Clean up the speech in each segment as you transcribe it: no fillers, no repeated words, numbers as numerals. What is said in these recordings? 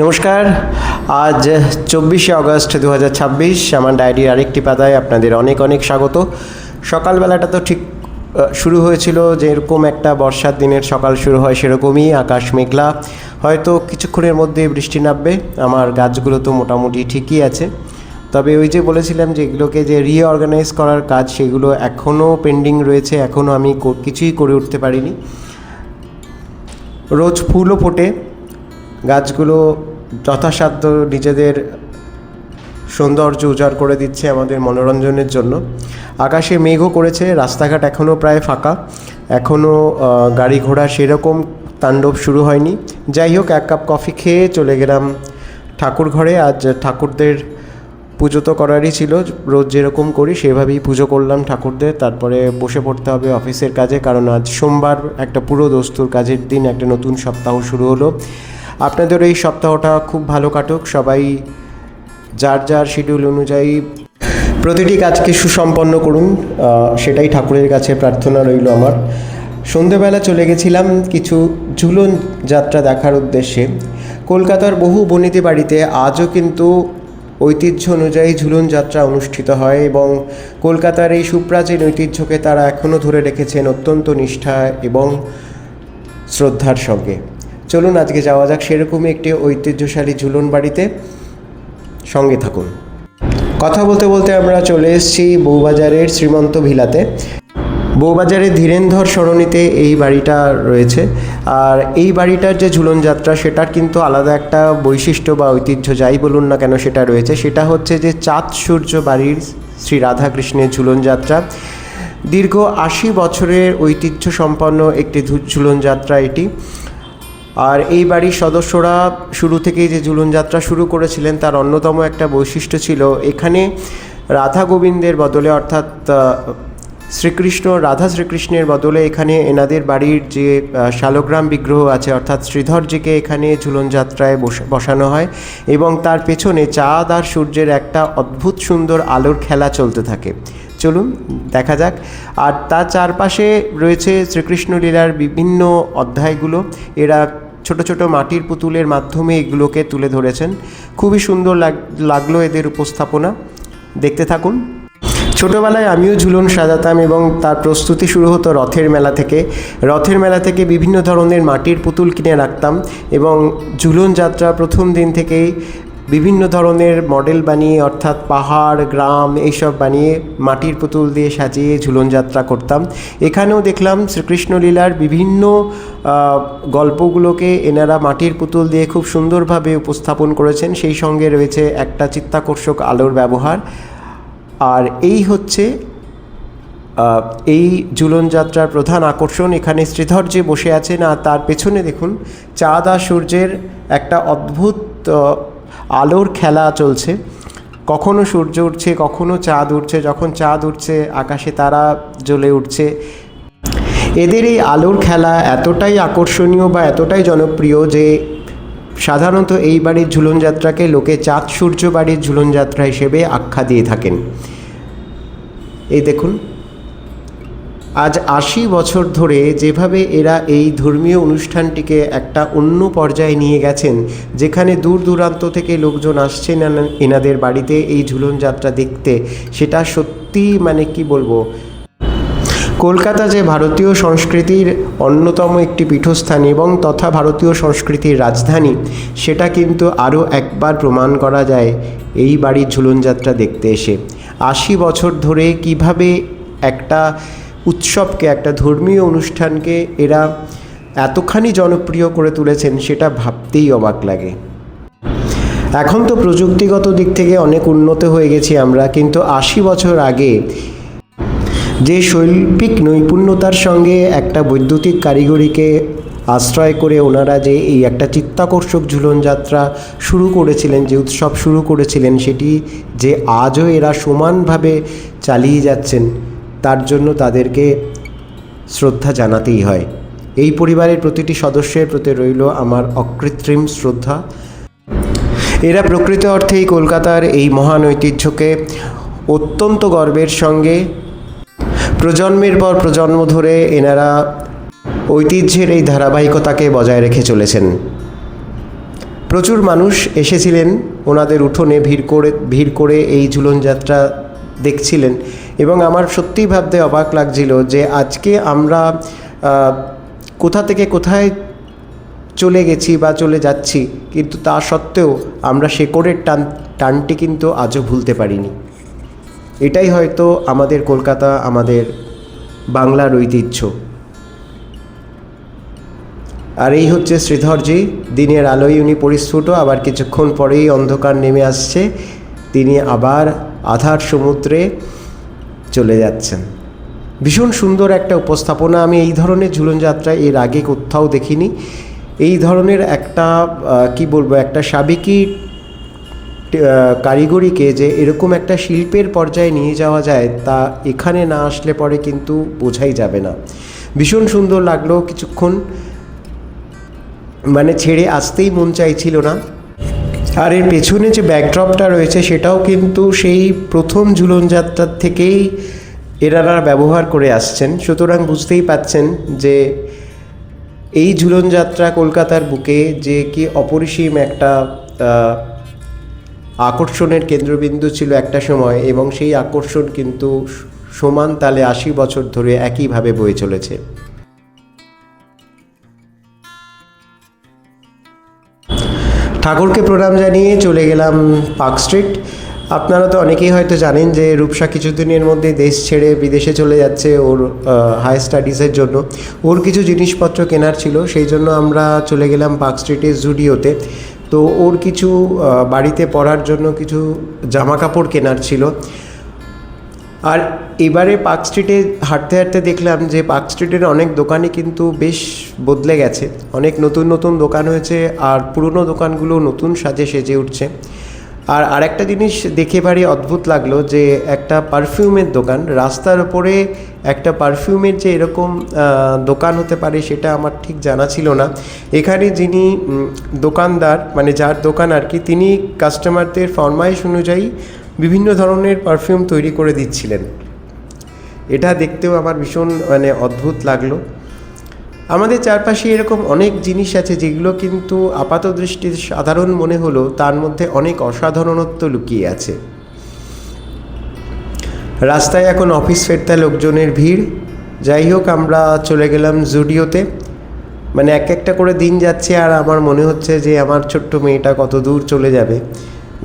নমস্কার। আজ 24শে আগস্ট 2026, আমার ডায়েরির আরেকটি পাতায় আপনাদের অনেক অনেক স্বাগত। সকালবেলাটা তো ঠিক শুরু হয়েছিল যেরকম একটা বর্ষার দিনের সকাল শুরু হয় সেরকমই, আকাশ মেঘলা, হয়তো কিছুক্ষণের মধ্যে বৃষ্টি নামবে। আমার গাছগুলো তো মোটামুটি ঠিকই আছে, তবে ওই যে বলেছিলাম যে এগুলোকে যে রিঅর্গানাইজ করার কাজ, সেগুলো এখনও পেন্ডিং রয়েছে, এখনও আমি কিছুই করে উঠতে পারিনি। রোজ ফুলও ফোটে, গাছগুলো যথাসাধ্য নিজেদের সৌন্দর্য উজাড় করে দিচ্ছে আমাদের মনোরঞ্জনের জন্য। আকাশে মেঘও করেছে, রাস্তাঘাট এখনও প্রায় ফাঁকা, এখনও গাড়ি ঘোড়া সেরকম তাণ্ডব শুরু হয়নি। যাই হোক, এক কাপ কফি খেয়ে চলে গেলাম ঠাকুর ঘরে। আজ ঠাকুরদের পুজো তো করারই ছিল, রোজ যেরকম করি সেভাবেই পুজো করলাম ঠাকুরদের। তারপরে বসে পড়তে হবে অফিসের কাজে, কারণ আজ সোমবার, একটা পুরো দস্তুর কাজের দিন, একটা নতুন সপ্তাহ শুরু হলো। আপনাদের এই সপ্তাহটা খুব ভালো কাটুক, সবাই যার যার শিডিউল অনুযায়ী প্রতিটি কাজকে সুসম্পন্ন করুন, সেটাই ঠাকুরের কাছে প্রার্থনা রইল আমার। সন্ধেবেলা চলে গেছিলাম কিছু ঝুলন যাত্রা দেখার উদ্দেশ্যে। কলকাতার বহু বনেদি বাড়িতে আজও কিন্তু ঐতিহ্য অনুযায়ী ঝুলন যাত্রা অনুষ্ঠিত হয়, এবং কলকাতার এই সুপ্রাচীন ঐতিহ্যকে তারা এখনও ধরে রেখেছেন অত্যন্ত নিষ্ঠা এবং শ্রদ্ধার সঙ্গে। চলুন আজকে যাওয়া যাক সেরকমই একটি ঐতিহ্যশালী ঝুলন বাড়িতে, সঙ্গে থাকুন। কথা বলতে বলতে আমরা চলে এসেছি বউবাজারের শ্রীমন্ত ভিলাতে। বউবাজারের ধীরেন্দ্র সরণিতে এই বাড়িটা রয়েছে, আর এই বাড়িটার যে ঝুলন যাত্রা সেটার কিন্তু আলাদা একটা বৈশিষ্ট্য বা ঐতিহ্য যাই বলুন না কেন সেটা রয়েছে। সেটা হচ্ছে যে চাঁদ সূর্য বাড়ির শ্রী রাধাকৃষ্ণের ঝুলন যাত্রা। দীর্ঘ 80 বছরের ঐতিহ্য সম্পন্ন একটি ঝুলন যাত্রা এটি। আর এই বাড়ির সদস্যরা শুরু থেকেই যে ঝুলন যাত্রা শুরু করেছিলেন তার অন্যতম একটা বৈশিষ্ট্য ছিল, এখানে রাধা গোবিন্দের বদলে, অর্থাৎ শ্রীকৃষ্ণের বদলে এখানে এনাদের বাড়ির যে শালগ্রাম বিগ্রহ আছে, অর্থাৎ শ্রীধরজিকে এখানে ঝুলন যাত্রায় বসানো হয়, এবং তার পেছনে চাঁদ আর সূর্যের একটা অদ্ভুত সুন্দর আলোর খেলা চলতে থাকে। চলুন দেখা যাক। আর তার চারপাশে রয়েছে শ্রীকৃষ্ণ লীলার বিভিন্ন অধ্যায়গুলো। এরা ছোট ছোট মাটির পুতুলের মাধ্যমে এগুলোকে তুলে ধরেছেন। খুবই সুন্দর লাগলো এদের উপস্থাপনা, দেখতে থাকুন। ছোটোবেলায় আমিও ঝুলন সাজাতাম, এবং তার প্রস্তুতি শুরু হতো রথের মেলা থেকে। রথের মেলা থেকে বিভিন্ন ধরনের মাটির পুতুল কিনে রাখতাম, এবং ঝুলন যাত্রা প্রথম দিন থেকেই বিভিন্ন ধরনের মডেল বানিয়ে, অর্থাৎ পাহাড়, গ্রাম এইসব বানিয়ে মাটির পুতুল দিয়ে সাজিয়ে ঝুলন যাত্রা করতাম। এখানেও দেখলাম শ্রীকৃষ্ণ লীলার বিভিন্ন গল্পগুলোকে এনারা মাটির পুতুল দিয়ে খুব সুন্দরভাবে উপস্থাপন করেছেন। সেই সঙ্গে রয়েছে একটা চিত্তাকর্ষক আলোর ব্যবহার। আর এই হচ্ছে এই ঝুলন যাত্রার প্রধান আকর্ষণ। এখানে শ্রীধর যে বসে আছেন, আর তার পেছনে দেখুন চাঁদ আর সূর্যের একটা অদ্ভুত আলোর খেলা চলছে। কখনো সূর্য উঠছে, কখনো চাঁদ উঠছে। যখন চাঁদ উঠছে আকাশে তারা জ্বলে উঠছে। এদের এই আলোর খেলা এতটাই আকর্ষণীয় বা এতটাই জনপ্রিয় যে সাধারণত এই বাড়ির ঝুলন যাত্রাকে লোকে চাঁদ সূর্য বাড়ির ঝুলন যাত্রা হিসেবে আখ্যা দিয়ে থাকেন। এই দেখুন, আজ 80 বছর ধরে যেভাবে এরা এই ধর্মীয় অনুষ্ঠানটিকে একটা অন্য পর্যায়ে নিয়ে গেছেন, যেখানে দূর দূরান্ত থেকে লোকজন আসছেন এনাদের বাড়িতে এই ঝুলন যাত্রা দেখতে, সেটা সত্যি মানে কি বলবো। কলকাতা যে ভারতীয় সংস্কৃতির অন্যতম একটি পীঠস্থান এবং তথা ভারতীয় সংস্কৃতির রাজধানী, সেটা কিন্তু আরও একবার প্রমাণ করা যায় এই বাড়ির ঝুলন যাত্রা দেখতে এসে। 80 বছর ধরে কিভাবে একটা উৎসবকে, একটা ধর্মীয় অনুষ্ঠানকে এরা এতখানি জনপ্রিয় করে তুলেছেন, সেটা ভাবতেই অবাক লাগে। এখন তো প্রযুক্তিগত দিক থেকে অনেক উন্নত হয়ে গেছি আমরা, কিন্তু 80 বছর আগে যে শৈল্পিক নৈপুণ্যতার সঙ্গে একটা বৈদ্যুতিক কারিগরিকে আশ্রয় করে ওনারা যে এই একটা চিত্তাকর্ষক ঝুলন যাত্রা শুরু করেছিলেন, যে উৎসব শুরু করেছিলেন, সেটি যে আজও এরা সমানভাবে চালিয়ে যাচ্ছেন, তার জন্য তাদেরকে শ্রদ্ধা জানাতেই হয়। এই পরিবারের প্রতিটি সদস্যের প্রতি রইল আমার অকৃত্রিম শ্রদ্ধা। এরা প্রকৃত অর্থেই কলকাতার এই মহান ঐতিহ্যকে অত্যন্ত গর্বের সঙ্গে প্রজন্মের পর প্রজন্ম ধরে এনারা ঐতিহ্যের এই ধারাবাহিকতাকে বজায় রেখে চলেছেন। প্রচুর মানুষ এসেছিলেন ওনাদের উঠোনে ভিড় করে এই ঝুলন যাত্রা দেখছিলেন এবং আমার সত্যিই ভাবতে অবাক লাগছিল যে আজকে আমরা কোথা থেকে কোথায় চলে গেছি বা চলে যাচ্ছি, কিন্তু তা সত্ত্বেও আমরা শেকড়ের টানটি কিন্তু আজও ভুলতে পারিনি। এটাই হয়তো আমাদের কলকাতা, আমাদের বাংলার ঐতিহ্য। আর এই হচ্ছে শ্রীধরজি, দিনের আলোয় উনি পরিস্ফুট, আবার কিছুক্ষণ পরেই অন্ধকার নেমে আসছে, তিনি আবার আধার সমুদ্রে চলে যাচ্ছেন। ভীষণ সুন্দর একটা উপস্থাপনা। আমি এই ধরনের ঝুলন যাত্রা এর আগে কোথাও দেখিনি। এই ধরনের একটা কি বলবো, একটা সাবেকি কারিগরিকে যে এরকম একটা শিল্পের পর্যায়ে নিয়ে যাওয়া যায়, তা এখানে না আসলে পরে কিন্তু বোঝাই যাবে না। ভীষণ সুন্দর লাগলো, কিছুক্ষণ মানে ছেড়ে আসতেই মন চাইছিল না। আর এর পেছনে যে ব্যাকড্রপটা রয়েছে সেটাও কিন্তু সেই প্রথম ঝুলন যাত্রার থেকেই এনারা ব্যবহার করে আসছেন। সুতরাং বুঝতেই পাচ্ছেন যে এই ঝুলন যাত্রা কলকাতার বুকে যে কি অপরিসীম একটা আকর্ষণের কেন্দ্রবিন্দু ছিল একটা সময়, এবং সেই আকর্ষণ কিন্তু সমান তালে ৮০ বছর ধরে একইভাবে বয়ে চলেছে। ঠাকুরকে প্রণাম জানিয়ে চলে গেলাম পার্ক স্ট্রিট। আপনারা তো অনেকেই হয়তো জানেন যে রূপসা কিছুদিনের মধ্যে দেশ ছেড়ে বিদেশে চলে যাচ্ছে ওর হায়ার স্টাডিজের জন্য। ওর কিছু জিনিসপত্র কেনার ছিল, সেই জন্য আমরা চলে গেলাম পার্ক স্ট্রিটের জুডিওতে। তো ওর কিছু বাড়িতে পরার জন্য কিছু জামা কাপড় কেনার ছিল। আর এবারে পার্ক স্ট্রিটে হাঁটতে হাঁটতে দেখলাম যে পার্ক স্ট্রিটের অনেক দোকানই কিন্তু বেশ বদলে গেছে, অনেক নতুন নতুন দোকান হয়েছে, আর পুরনো দোকানগুলো নতুন সাজে সেজে উঠছে। আর আরেকটা জিনিস দেখে ভারী অদ্ভুত লাগলো যে একটা পারফিউমের দোকান, রাস্তার ওপরে একটা পারফিউমের যে এরকম দোকান হতে পারে সেটা আমার ঠিক জানা ছিল না। এখানে যিনি দোকানদার, মানে যার দোকান আর কি, তিনি কাস্টমারদের ফরমাইশ অনুযায়ী বিভিন্ন ধরনের পারফিউম তৈরি করে দিচ্ছিলেন। এটা দেখতেও আমার ভীষণ মানে অদ্ভুত লাগলো। আমাদের চারপাশে এরকম অনেক জিনিস আছে যেগুলো কিন্তু আপাত দৃষ্টিতে সাধারণ মনে হলো, তার মধ্যে অনেক অসাধারণত্ব লুকিয়ে আছে। রাস্তায় এখন অফিস ফেরতা লোকজনের ভিড়। যাই হোক, আমরা চলে গেলাম জুডিওতে। মানে এক একটা করে দিন যাচ্ছে আর আমার মনে হচ্ছে যে আমার ছোট্ট মেয়েটা কত দূর চলে যাবে,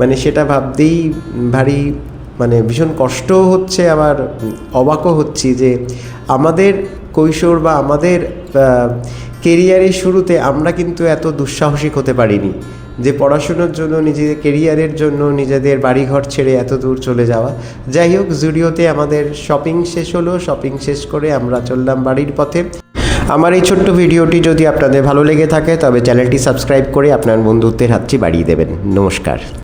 মানে সেটা ভাবতেই ভারী মানে ভীষণ কষ্টও হচ্ছে, আবার অবাকও হচ্ছি যে আমাদের কৈশোর বা আমাদের কেরিয়ারের শুরুতে আমরা কিন্তু এত দুঃসাহসিক হতে পারিনি যে পড়াশুনোর জন্য, নিজেদের কেরিয়ারের জন্য নিজেদের বাড়িঘর ছেড়ে এত দূর চলে যাওয়া। যাই হোক, জুডিওতে আমাদের শপিং শেষ হলো। শপিং শেষ করে আমরা চললাম বাড়ির পথে। আমার এই ছোট্ট ভিডিওটি যদি আপনাদের ভালো লেগে থাকে তবে চ্যানেলটি সাবস্ক্রাইব করে আপনার বন্ধুত্বের হাতটি বাড়িয়ে দেবেন। নমস্কার।